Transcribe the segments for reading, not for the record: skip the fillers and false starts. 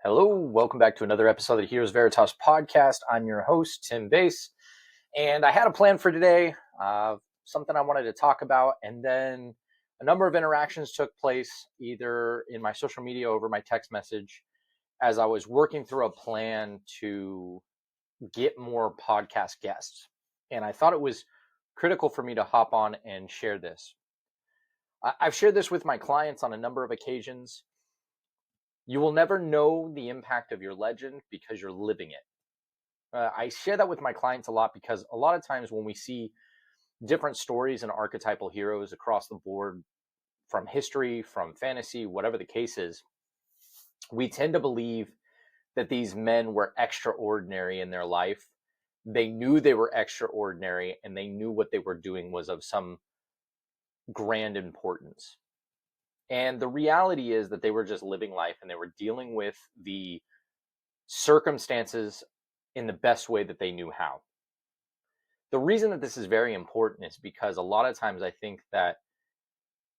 Hello, welcome back to another episode of the Heroes Veritas podcast. I'm your host, Tim Bass, and I had a plan for today, something I wanted to talk about, and then a number of interactions took place either in my social media or over my text message as I was working through a plan to get more podcast guests. And I thought it was critical for me to hop on and share this. I've shared this with my clients on a number of occasions. You will never know the impact of your legend because you're living it. I share that with my clients a lot because a lot of times when we see different stories and archetypal heroes across the board, from history, from fantasy, whatever the case is, we tend to believe that these men were extraordinary in their life. They knew they were extraordinary and they knew what they were doing was of some grand importance. And the reality is that they were just living life and they were dealing with the circumstances in the best way that they knew how. The reason that this is very important is because a lot of times I think that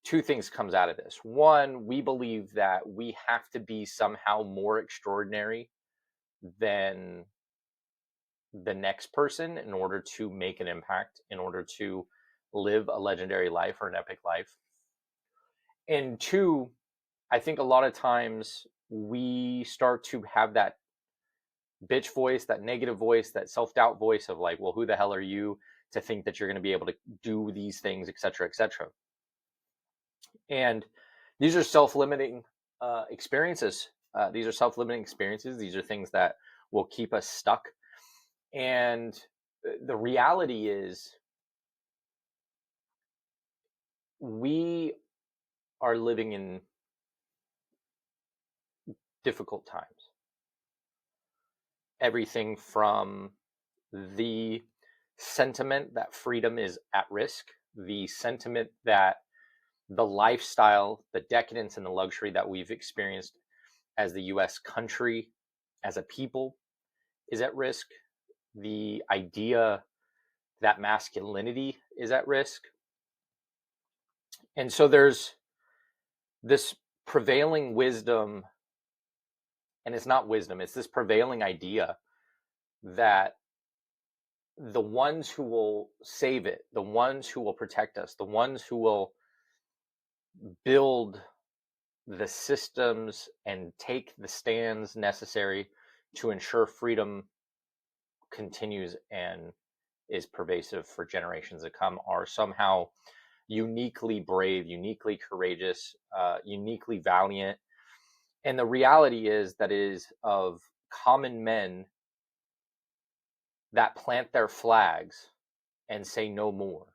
two things comes out of this. One, we believe that we have to be somehow more extraordinary than the next person in order to make an impact, in order to live a legendary life or an epic life. And two, I think a lot of times we start to have that bitch voice, that negative voice, that self-doubt voice of like, well, who the hell are you to think that you're going to be able to do these things, et cetera, et cetera. And these are self-limiting experiences. These are self-limiting experiences. These are things that will keep us stuck. And the reality is we are living in difficult times. Everything from the sentiment that freedom is at risk, the sentiment that the lifestyle, the decadence and the luxury that we've experienced as the US country, as a people, is at risk, the idea that masculinity is at risk. And so there's this prevailing wisdom, and it's not wisdom, it's this prevailing idea that the ones who will save it, the ones who will protect us, the ones who will build the systems and take the stands necessary to ensure freedom continues and is pervasive for generations to come are somehow uniquely brave, uniquely courageous, uniquely valiant. And the reality is that it is of common men that plant their flags and say no more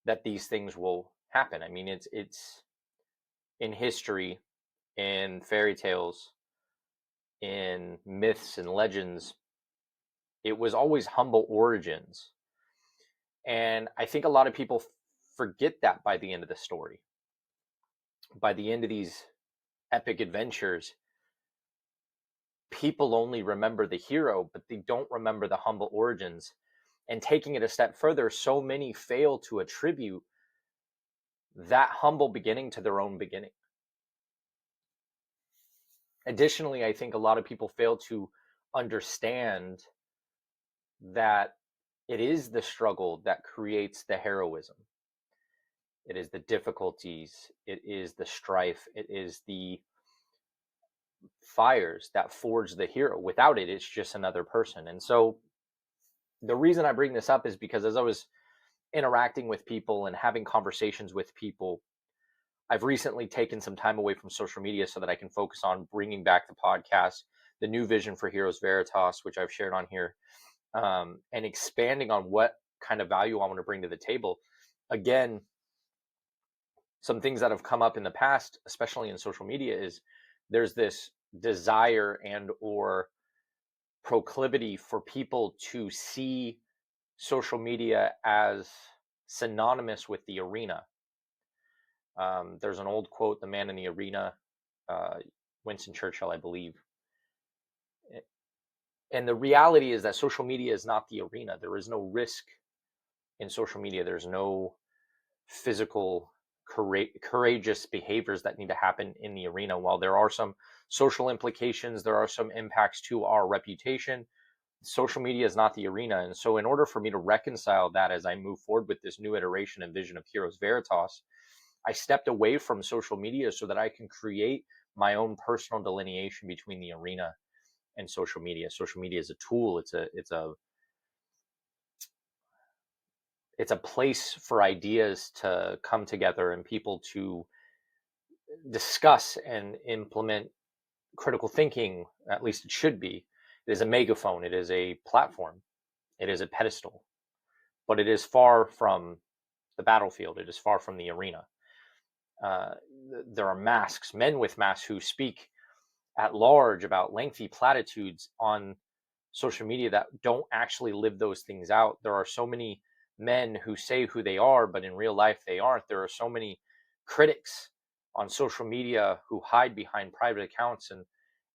that these things will happen. I mean, it's in history, in fairy tales, in myths and legends, it was always humble origins. And I think a lot of people forget that by the end of the story. By the end of these epic adventures, people only remember the hero, but they don't remember the humble origins. And taking it a step further, so many fail to attribute that humble beginning to their own beginning. Additionally, I think a lot of people fail to understand that it is the struggle that creates the heroism. It is the difficulties, it is the strife, it is the fires that forge the hero. Without it, it's just another person. And so the reason I bring this up is because as I was interacting with people and having conversations with people, I've recently taken some time away from social media so that I can focus on bringing back the podcast, the new vision for Heroes Veritas, which I've shared on here, and expanding on what kind of value I want to bring to the table. Again, some things that have come up in the past, especially in social media, is there's this desire and or proclivity for people to see social media as synonymous with the arena. There's an old quote, the man in the arena, Winston Churchill, I believe. And the reality is that social media is not the arena. There is no risk in social media. There's no physical courageous behaviors that need to happen in the arena. While there are some social implications, there are some impacts to our reputation. Social media is not the arena. And so in order for me to reconcile that as I move forward with this new iteration and vision of Heroes Veritas, I stepped away from social media so that I can create my own personal delineation between the arena and social media. Social media is a tool. It's a place for ideas to come together and people to discuss and implement critical thinking. At least it should be. It is a megaphone. It is a platform. It is a pedestal, but it is far from the battlefield. It is far from the arena. There are masks, men with masks, who speak at large about lengthy platitudes on social media that don't actually live those things out. There are so many men who say who they are, but in real life they aren't. There are so many critics on social media who hide behind private accounts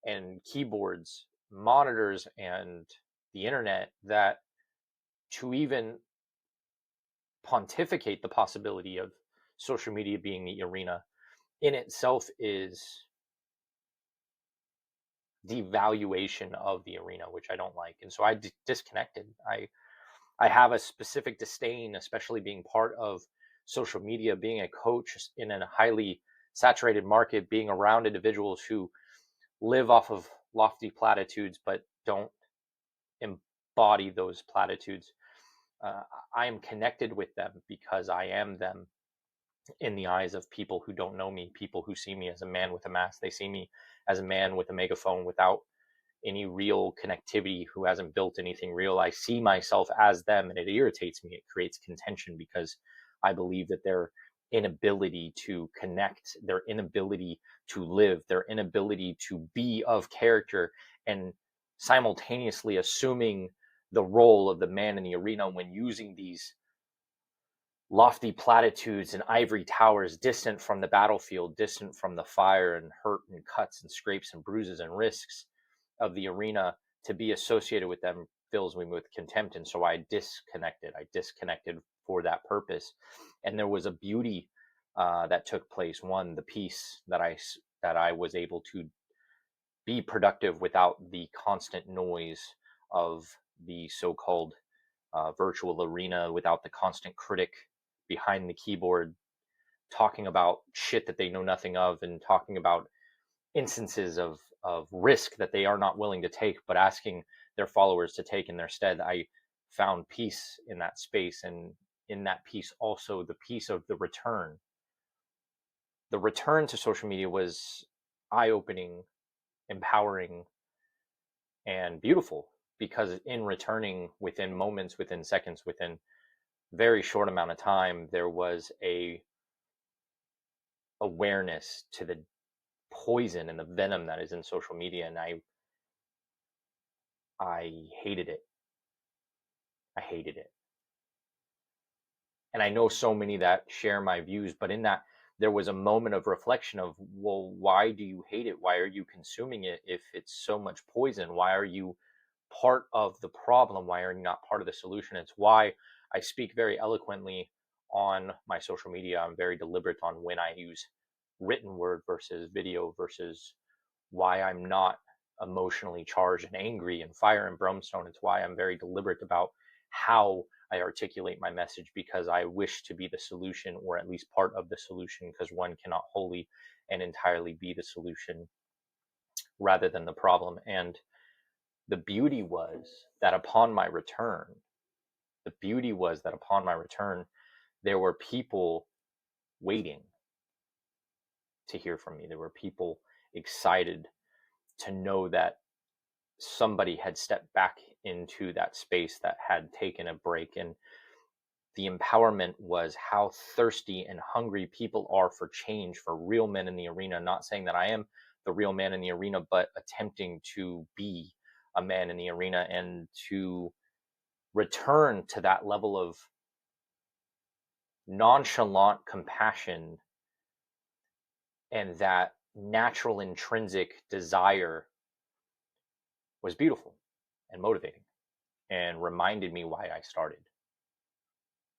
and keyboards, monitors, and the internet, that to even pontificate the possibility of social media being the arena in itself is devaluation of the arena, which I don't like. And so I disconnected. I have a specific disdain, especially being part of social media, being a coach in a highly saturated market, being around individuals who live off of lofty platitudes but don't embody those platitudes. I am connected with them because I am them in the eyes of people who don't know me, people who see me as a man with a mask. They see me as a man with a megaphone without any real connectivity, who hasn't built anything real. I see myself as them, and it irritates me. It creates contention because I believe that their inability to connect, their inability to live, their inability to be of character, and simultaneously assuming the role of the man in the arena when using these lofty platitudes and ivory towers, distant from the battlefield, distant from the fire and hurt and cuts and scrapes and bruises and risks of the arena. To be associated with them fills me with contempt. And so I disconnected for that purpose. And there was a beauty that took place. One, the peace that I was able to be productive without the constant noise of the so-called virtual arena, without the constant critic behind the keyboard talking about shit that they know nothing of, and talking about instances of risk that they are not willing to take, but asking their followers to take in their stead. I found peace in that space, and in that peace also the peace of the return. The return to social media was eye-opening, empowering, and beautiful, because in returning, within moments, within seconds, within very short amount of time, there was a awareness to the poison and the venom that is in social media, and I hated it. I hated it. And I know so many that share my views, but in that there was a moment of reflection of, well, why do you hate it? Why are you consuming it if it's so much poison? Why are you part of the problem? Why are you not part of the solution? It's why I speak very eloquently on my social media. I'm very deliberate on when I use written word versus video, versus why I'm not emotionally charged and angry and fire and brimstone. It's why I'm very deliberate about how I articulate my message, because I wish to be the solution, or at least part of the solution, because one cannot wholly and entirely be the solution rather than the problem. And the beauty was that upon my return, there were people waiting to hear from me. There were people excited to know that somebody had stepped back into that space, that had taken a break. And the empowerment was how thirsty and hungry people are for change, for real men in the arena. Not saying that I am the real man in the arena, but attempting to be a man in the arena, and to return to that level of nonchalant compassion and that natural intrinsic desire was beautiful and motivating, and reminded me why I started.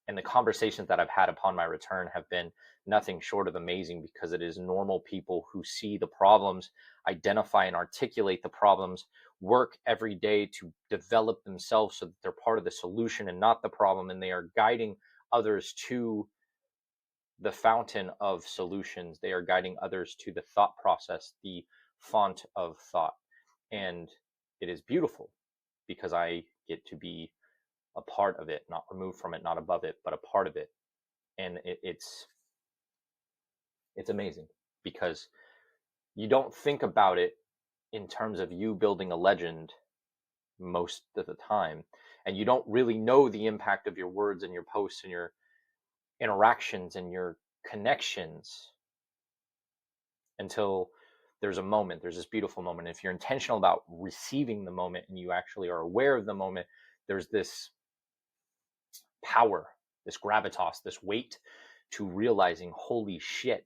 And the conversations that I've had upon my return have been nothing short of amazing, because it is normal people who see the problems, identify and articulate the problems, work every day to develop themselves so that they're part of the solution and not the problem. And they are guiding others to the fountain of solutions. They are guiding others to the thought process, the font of thought. And it is beautiful because I get to be a part of it, not removed from it, not above it, but a part of it. And it's amazing, because you don't think about it in terms of you building a legend most of the time, and you don't really know the impact of your words and your posts and your interactions and your connections until there's a moment, there's this beautiful moment. If you're intentional about receiving the moment and you actually are aware of the moment, there's this power, this gravitas, this weight to realizing, holy shit,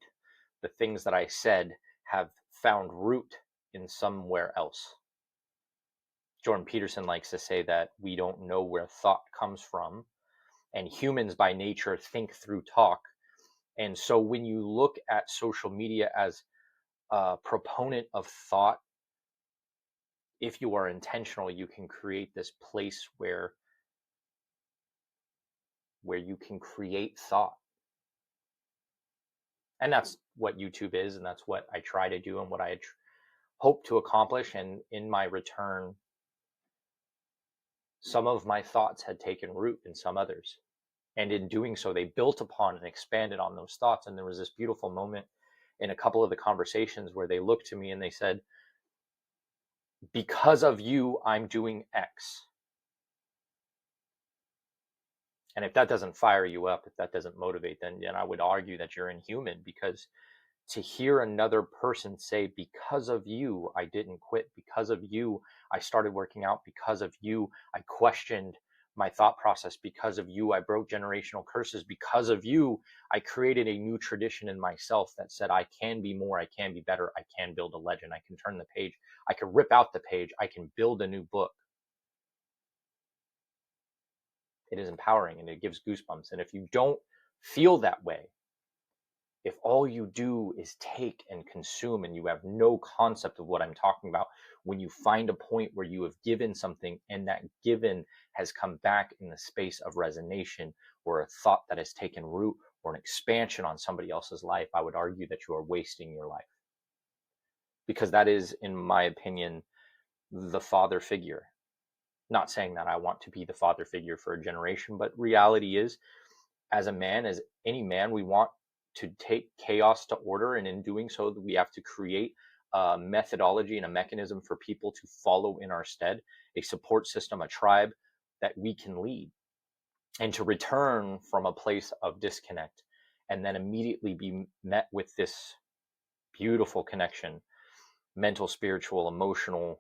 the things that I said have found root in somewhere else. Jordan Peterson likes to say that we don't know where thought comes from, and humans by nature think through talk. And so when you look at social media as a proponent of thought, if you are intentional, you can create this place where you can create thought. And that's what YouTube is, and that's what I try to do and what I hope to accomplish. And in my return, some of my thoughts had taken root in some others. And in doing so, they built upon and expanded on those thoughts. And there was this beautiful moment in a couple of the conversations where they looked to me and they said, because of you, I'm doing X. And if that doesn't fire you up, if that doesn't motivate, then I would argue that you're inhuman, because to hear another person say, because of you, I didn't quit. Because of you, I started working out. Because of you, I questioned my thought process. Because of you, I broke generational curses. Because of you, I created a new tradition in myself that said, I can be more, I can be better, I can build a legend, I can turn the page, I can rip out the page, I can build a new book. It is empowering and it gives goosebumps. And if you don't feel that way, if all you do is take and consume and you have no concept of what I'm talking about, when you find a point where you have given something and that given has come back in the space of resonation or a thought that has taken root or an expansion on somebody else's life, I would argue that you are wasting your life. Because that is, in my opinion, the father figure. Not saying that I want to be the father figure for a generation, but reality is, as a man, as any man, we want to take chaos to order, and in doing so, we have to create a methodology and a mechanism for people to follow in our stead, a support system, a tribe that we can lead, and to return from a place of disconnect and then immediately be met with this beautiful connection, mental, spiritual, emotional,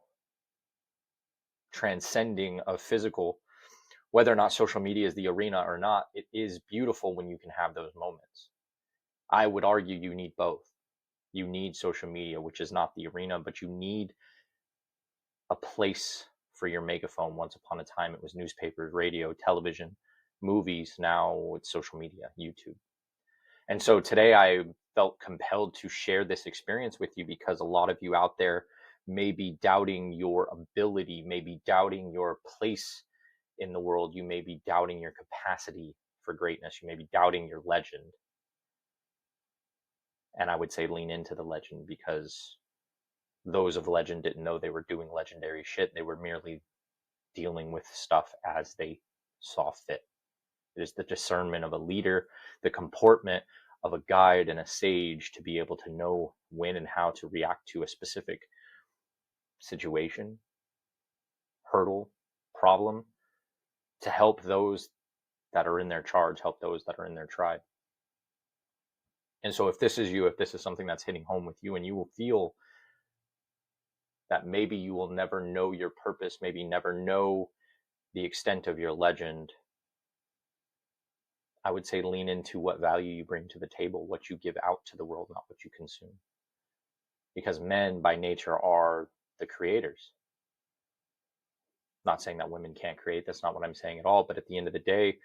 transcending of physical. Whether or not social media is the arena or not, it is beautiful when you can have those moments. I would argue you need both. You need social media, which is not the arena, but you need a place for your megaphone. Once upon a time, it was newspapers, radio, television, movies. Now it's social media, YouTube. And so today I felt compelled to share this experience with you, because a lot of you out there may be doubting your ability, may be doubting your place in the world. You may be doubting your capacity for greatness. You may be doubting your legend. And I would say lean into the legend, because those of legend didn't know they were doing legendary shit. They were merely dealing with stuff as they saw fit. It is the discernment of a leader, the comportment of a guide and a sage to be able to know when and how to react to a specific situation, hurdle, problem, to help those that are in their charge, help those that are in their tribe. And so if this is you, if this is something that's hitting home with you, and you will feel that maybe you will never know your purpose, maybe never know the extent of your legend, I would say lean into what value you bring to the table, what you give out to the world, not what you consume. Because men by nature are the creators. Not saying that women can't create, that's not what I'm saying at all. But at the end of the day,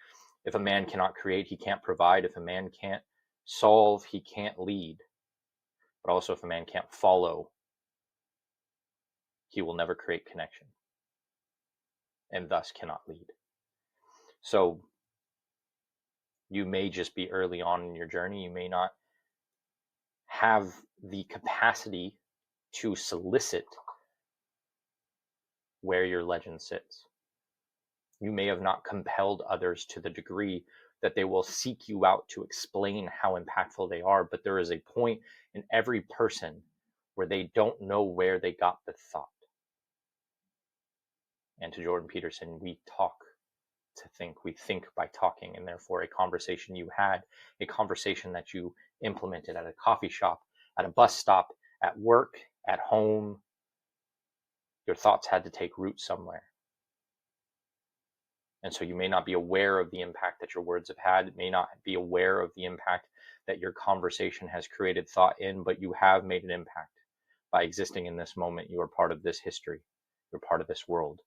If a man cannot create, he can't provide. If a man can't solve, he can't lead. But also, if a man can't follow, he will never create connection and thus cannot lead. So you may just be early on in your journey. You may not have the capacity to solicit where your legend sits. You may have not compelled others to the degree that they will seek you out to explain how impactful they are, but there is a point in every person where they don't know where they got the thought. And to Jordan Peterson, we talk to think, we think by talking, and therefore a conversation you had, a conversation that you implemented at a coffee shop, at a bus stop, at work, at home, your thoughts had to take root somewhere. And so you may not be aware of the impact that your words have had, may not be aware of the impact that your conversation has created thought in, but you have made an impact. By existing in this moment, you are part of this history. You're part of this world.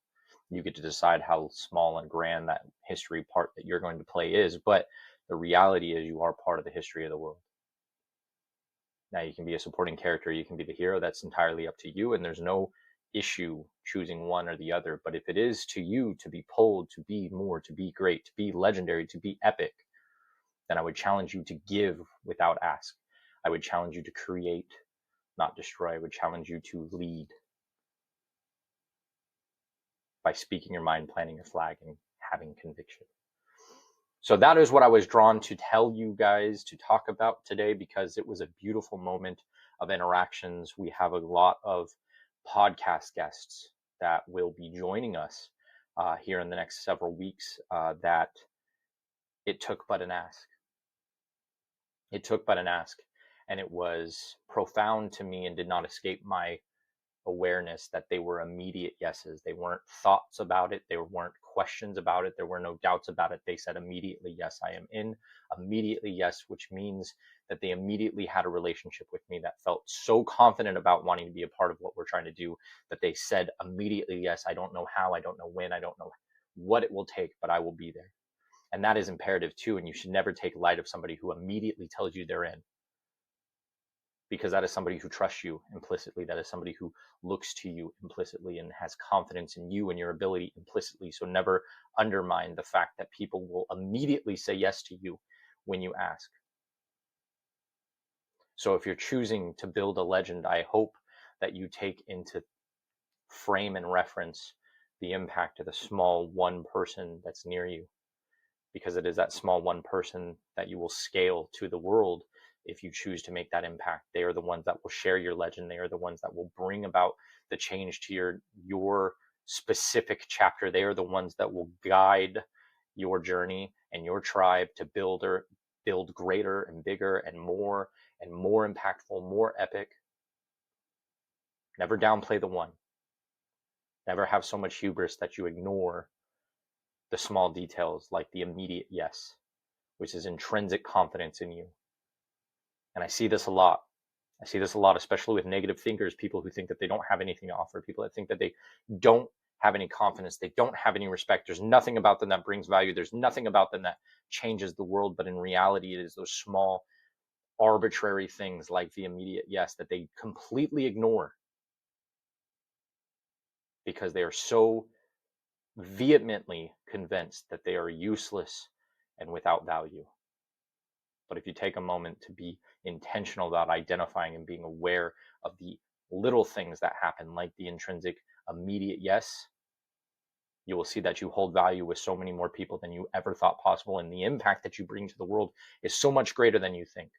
You get to decide how small and grand that history part that you're going to play is, but the reality is you are part of the history of the world. Now, you can be a supporting character, you can be the hero, that's entirely up to you, and there's no issue choosing one or the other. But if it is to you to be pulled, to be more, to be great, to be legendary, to be epic, then I would challenge you to give without ask. I would challenge you to create, not destroy. I would challenge you to lead by speaking your mind, planting your flag, and having conviction. So that is what I was drawn to tell you guys to talk about today, because it was a beautiful moment of interactions. We have a lot of podcast guests that will be joining us here in the next several weeks that it took but an ask. It took but an ask, and it was profound to me and did not escape my awareness that they were immediate yeses. They weren't thoughts about it. There weren't questions about it. There were no doubts about it. They said immediately, yes, I am in. Immediately, yes, which means that they immediately had a relationship with me that felt so confident about wanting to be a part of what we're trying to do that they said immediately, yes, I don't know how, I don't know when, I don't know what it will take, but I will be there. And that is imperative too. And you should never take light of somebody who immediately tells you they're in, because that is somebody who trusts you implicitly. That is somebody who looks to you implicitly and has confidence in you and your ability implicitly. So never undermine the fact that people will immediately say yes to you when you ask. So if you're choosing to build a legend, I hope that you take into frame and reference the impact of the small one person that's near you, because it is that small one person that you will scale to the world. If you choose to make that impact, they are the ones that will share your legend. They are the ones that will bring about the change to your specific chapter. They are the ones that will guide your journey and your tribe to build greater and bigger and more impactful, more epic. Never downplay the one. Never have so much hubris that you ignore the small details, like the immediate yes, which is intrinsic confidence in you. And I see this a lot. I see this a lot, especially with negative thinkers, people who think that they don't have anything to offer, people that think that they don't have any confidence, they don't have any respect. There's nothing about them that brings value. There's nothing about them that changes the world. But in reality, it is those small, arbitrary things like the immediate yes that they completely ignore because they are so vehemently convinced that they are useless and without value. But if you take a moment to be intentional about identifying and being aware of the little things that happen, like the intrinsic immediate yes, you will see that you hold value with so many more people than you ever thought possible. And the impact that you bring to the world is so much greater than you think.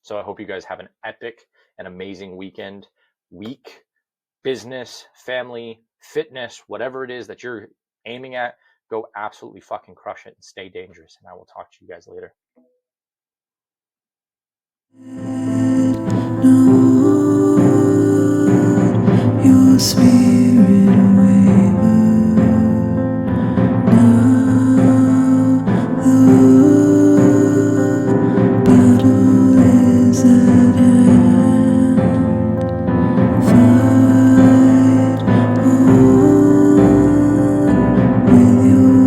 So I hope you guys have an epic and amazing week, business, family, fitness, whatever it is that you're aiming at. Go absolutely fucking crush it and stay dangerous. And I will talk to you guys later. Your spirit waver now. The battle is at hand. Fight on with your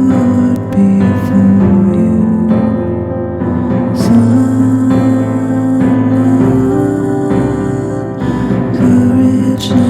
touch now.